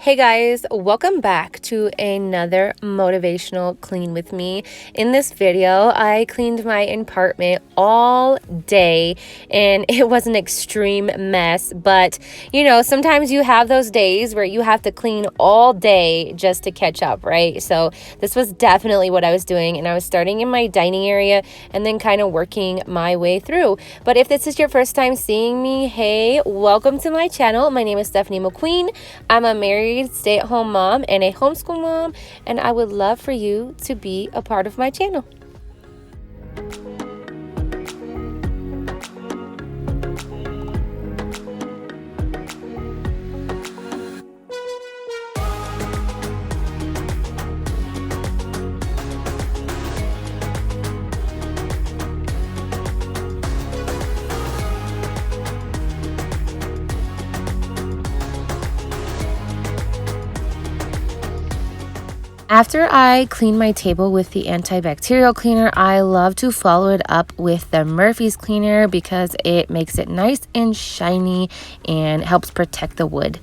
Hey guys, welcome back to another motivational clean with me. In this video, I cleaned my apartment all day and it was an extreme mess, but sometimes you have those days where you have to clean all day just to catch up, right? So this was definitely what I was doing, and I was starting in my dining area and then kind of working my way through. But if this is your first time seeing me, hey, welcome to my channel. My name is Stephanie McQueen. I'm a married stay-at-home mom and a homeschool mom, and I would love for you to be a part of my channel. After I clean my table with the antibacterial cleaner, I love to follow it up with the Murphy's cleaner because it makes it nice and shiny and helps protect the wood.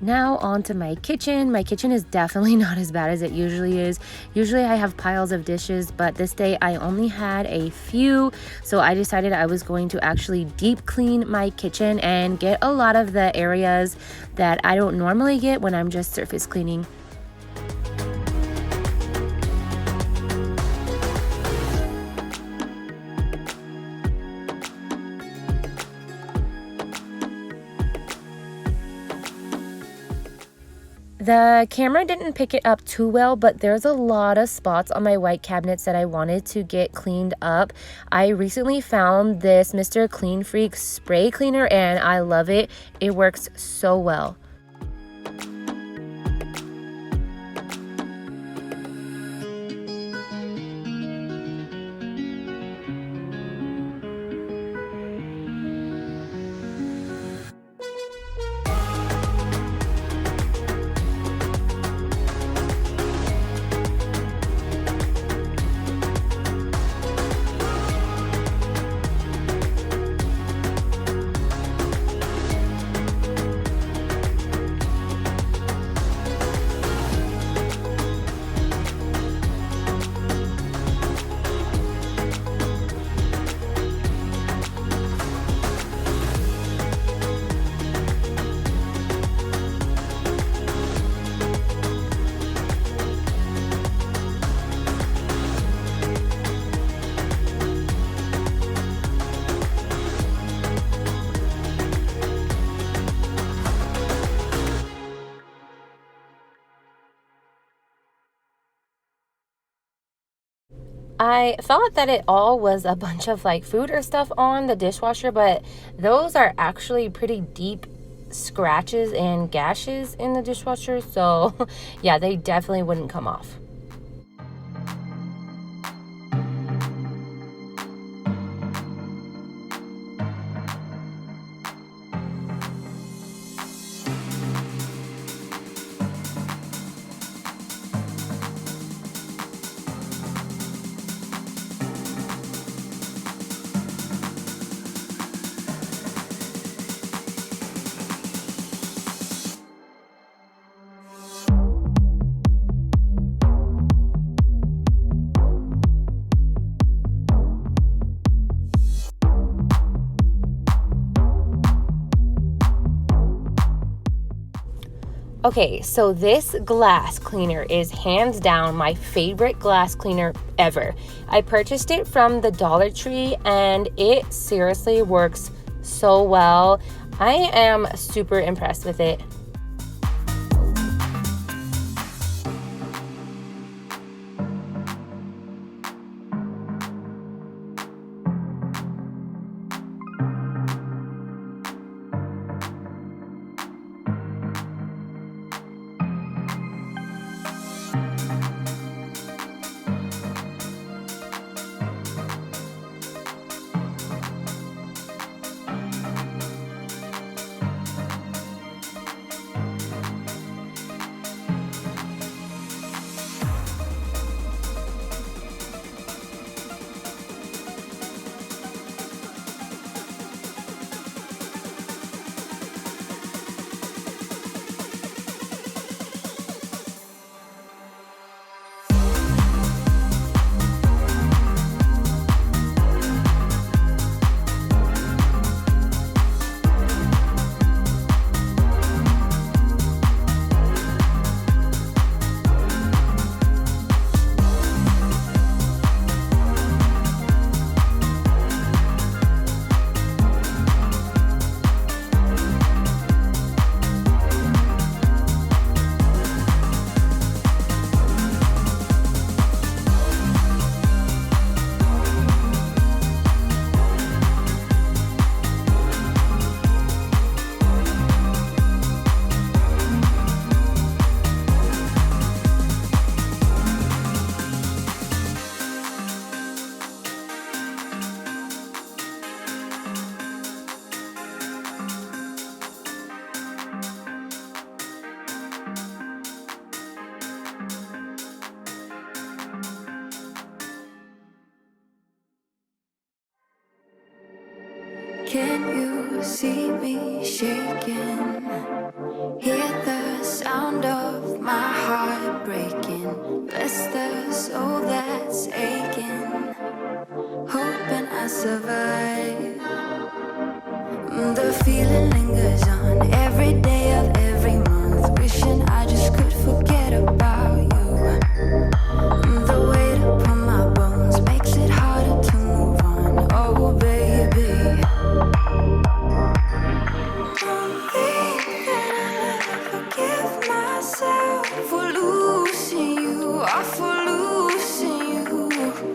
Now on to my kitchen. My kitchen is definitely not as bad as it usually is. Usually I have piles of dishes, but this day I only had a few. So I decided I was going to actually deep clean my kitchen and get a lot of the areas that I don't normally get when I'm just surface cleaning. The camera didn't pick it up too well, but there's a lot of spots on my white cabinets that I wanted to get cleaned up. I recently found this Mr. Clean Freak spray cleaner and I love it. It works so well. I thought that it all was a bunch of like food or stuff on the dishwasher, but those are actually pretty deep scratches and gashes in the dishwasher. So yeah, they definitely wouldn't come off. Okay, so this glass cleaner is hands down my favorite glass cleaner ever. I purchased it from the Dollar Tree and it seriously works so well. I am super impressed with it. Can you see me shaking? Hear the sound of my heart breaking. Bless the soul that's aching, hoping I survive. The feeling lingers on every day of every month, wishing I just could forget about you. The weight upon my bones makes it harder to move on. Oh baby, don't think that I'll ever forgive myself for losing you, or for losing you.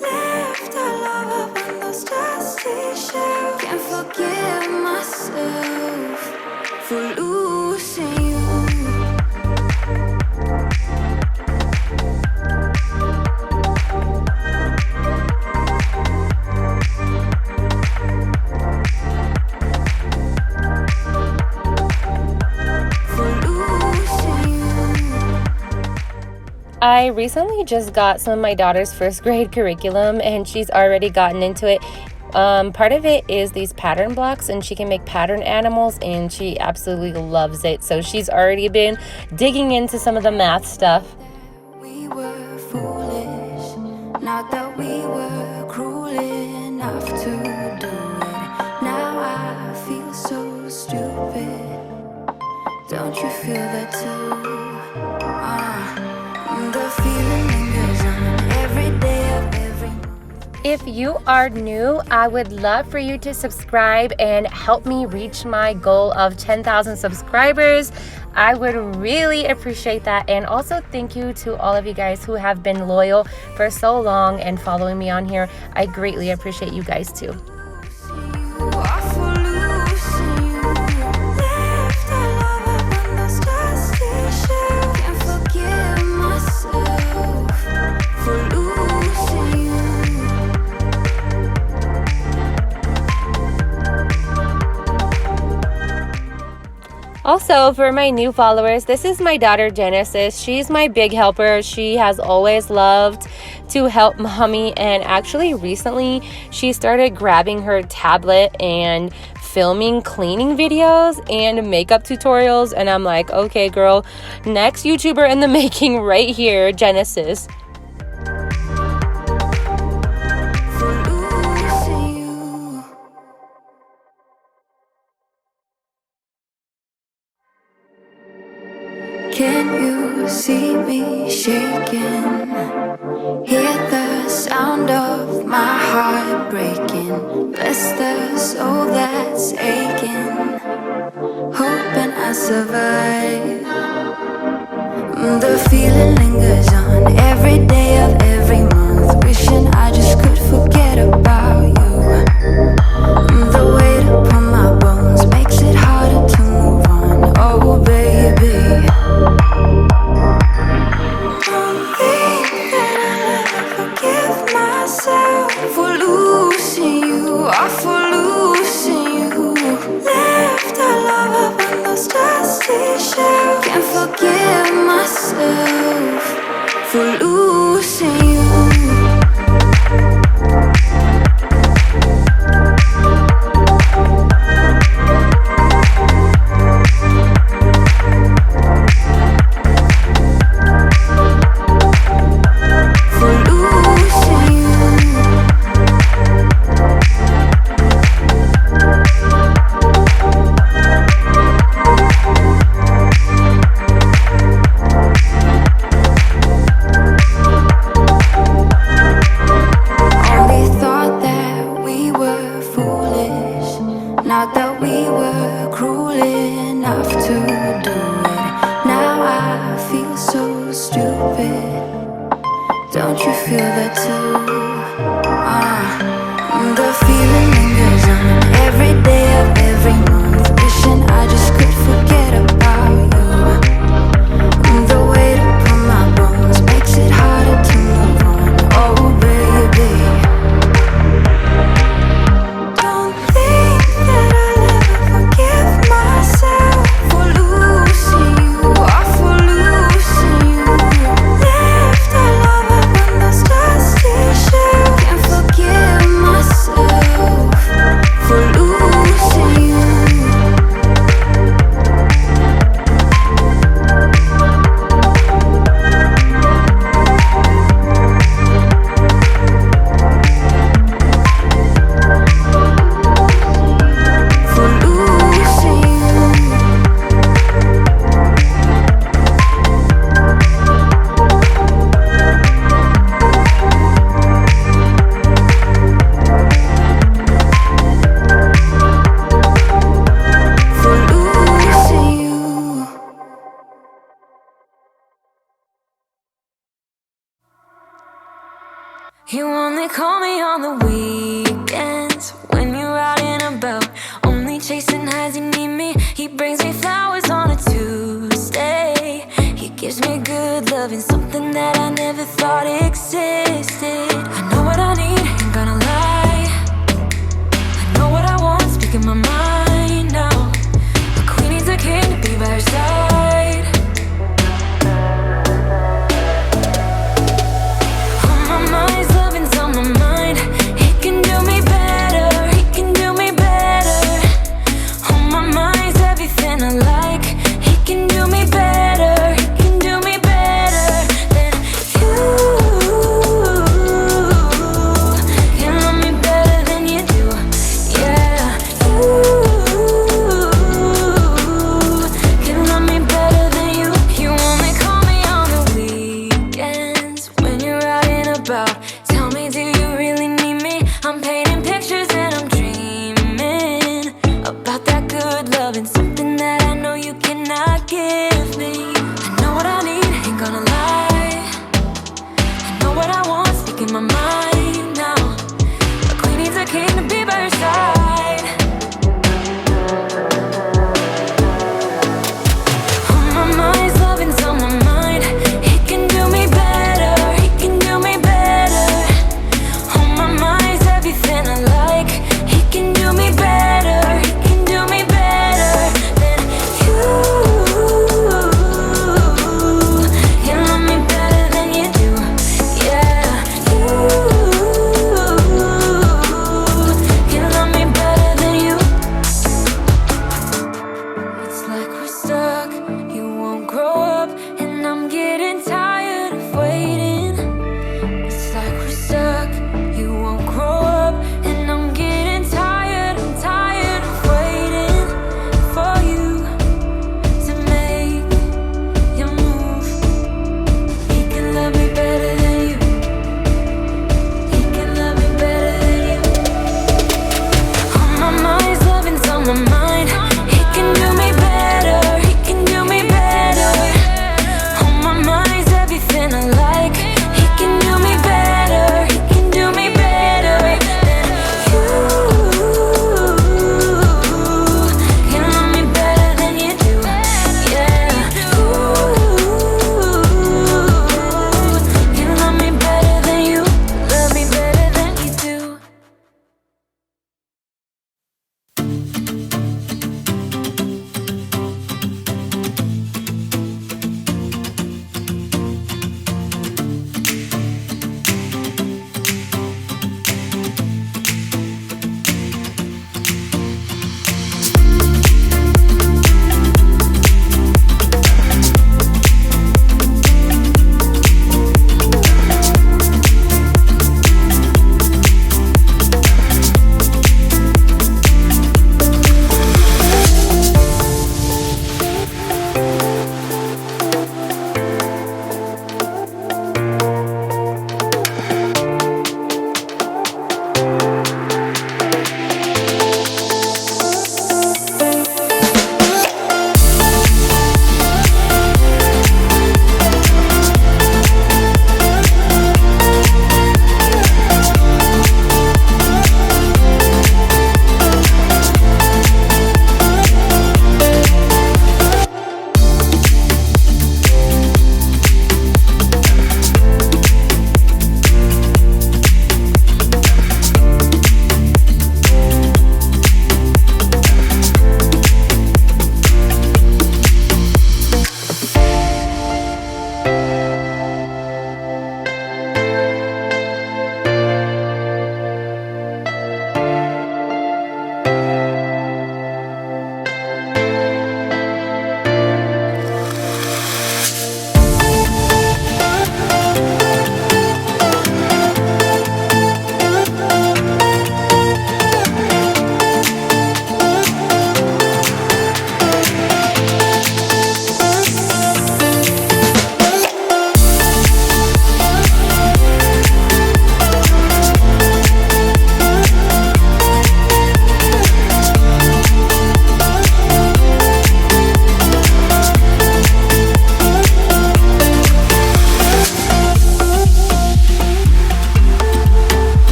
Left our love up on those dusty shelves. Can't forgive myself for losing you. I recently just got some of my daughter's first grade curriculum, and she's already gotten into it. Part of it is these pattern blocks, and she can make pattern animals, and she absolutely loves it. So she's already been digging into some of the math stuff. We were foolish, not that we were cruel enough to do it. Now I feel so stupid. Don't you feel that too? The feeling lingers on every day of every month. If you are new, I would love for you to subscribe and help me reach my goal of 10,000 subscribers. I would really appreciate that. And also thank you to all of you guys who have been loyal for so long and following me on here. I greatly appreciate you guys too. Also, for my new followers, this is my daughter Genesis. She's my big helper. She has always loved to help mommy, and actually recently she started grabbing her tablet and filming cleaning videos and makeup tutorials, and I'm like, okay girl, next YouTuber in the making right here, Genesis. Can you see me shaking? Hear the sound of my heart breaking. Bless the soul that's aching, hoping I survive. The feeling lingers on every day of every month, wishing I just could forget about you. The weight upon my bones makes it harder to move on. Oh baby, don't think that I'll ever forgive myself for losing you, or for losing you. Left our love up on those dusty shelves. Can't forgive myself for losing you. Not that we were cruel enough to do it. Now I feel so stupid. Don't you feel that too? The feeling lingers on every day of every month, wishing I just could forget about you. The weight upon my bones makes it harder to move on. Oh baby, don't think that I'll ever forgive myself for losing you, or for losing you. Left our love up on those dusty shelves. Can't forgive only call me on the weekends when you're out and about, only chasing highs. You need me. He brings me flowers on a Tuesday. He gives me good loving, something that I never thought